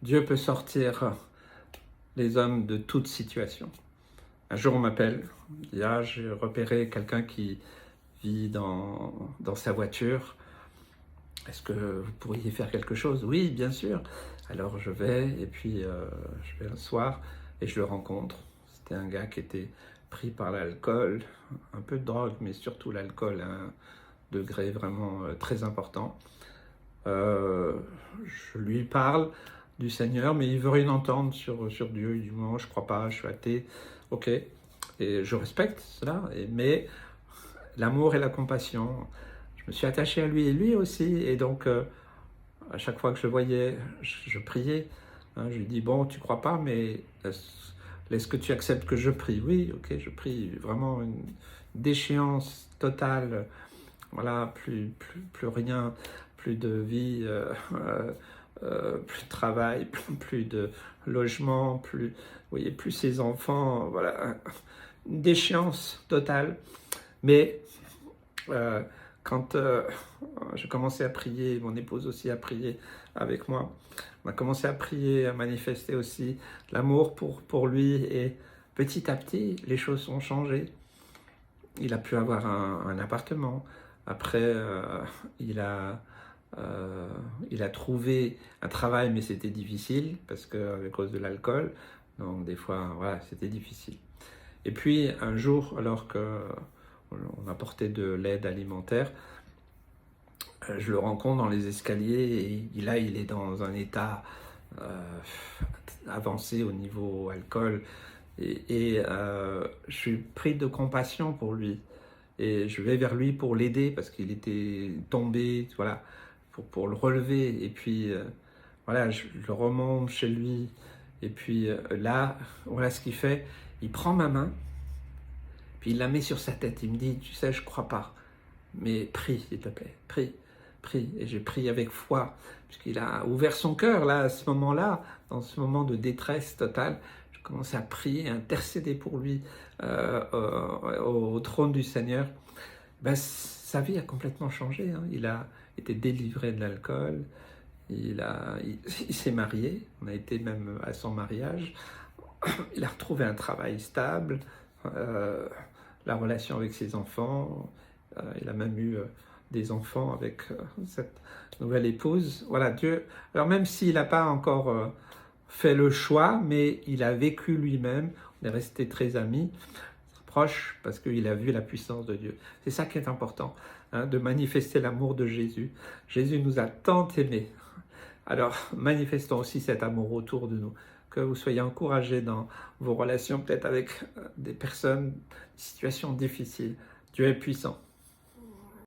Dieu peut sortir les hommes de toute situation. Un jour, on m'appelle, on dit, ah, j'ai repéré quelqu'un qui vit dans sa voiture. Est-ce que vous pourriez faire quelque chose? Oui, bien sûr. Alors je vais, et puis je vais un soir, et je le rencontre. C'était un gars qui était pris par l'alcool, un peu de drogue, mais surtout l'alcool à un degré vraiment très important. Je lui parle du Seigneur, mais il veut rien entendre sur Dieu. Il dit non, je crois pas, je suis athée. Ok, et je respecte cela, mais l'amour et la compassion, je me suis attaché à lui et lui aussi, et donc à chaque fois que je le voyais, je priais. Hein, je lui dis bon, tu crois pas, mais est-ce que tu acceptes que je prie? Oui, ok, je prie. Vraiment une déchéance totale. Voilà, plus rien, plus de vie, plus de travail, plus de logement, vous voyez, plus ses enfants, voilà, une déchéance totale. Mais quand je commençais à prier, mon épouse aussi a prié avec moi, on a commencé à prier, à manifester aussi l'amour pour lui, et petit à petit, les choses ont changé. Il a pu avoir un appartement. Après, il a trouvé un travail, mais c'était difficile parce que à cause de l'alcool. Donc des fois, voilà, c'était difficile. Et puis un jour, alors qu'on apportait de l'aide alimentaire, je le rencontre dans les escaliers, et là, il est dans un état avancé au niveau alcool. Et je suis pris de compassion pour lui. Et je vais vers lui pour l'aider parce qu'il était tombé, voilà, pour le relever. Et puis, voilà, je le remonte chez lui. Et puis là, voilà ce qu'il fait. Il prend ma main, puis il la met sur sa tête. Il me dit, tu sais, je crois pas, mais prie, s'il te plaît, prie, prie. Et j'ai prié avec foi, puisqu'il a ouvert son cœur, là, à ce moment-là, dans ce moment de détresse totale. Je commençais à prier, à intercéder pour lui au trône du Seigneur. Ben, sa vie a complètement changé. Hein. Il a été délivré de l'alcool, il s'est marié, on a été même à son mariage, il a retrouvé un travail stable, la relation avec ses enfants, il a même eu des enfants avec cette nouvelle épouse. Voilà, Dieu, alors même s'il n'a pas encore fait le choix, mais il a vécu lui-même, on est resté très amis, proche, parce qu'il a vu la puissance de Dieu. C'est ça qui est important, hein, de manifester l'amour de Jésus. Jésus nous a tant aimés. Alors, manifestons aussi cet amour autour de nous. Que vous soyez encouragés dans vos relations, peut-être avec des personnes, des situations difficiles. Dieu est puissant.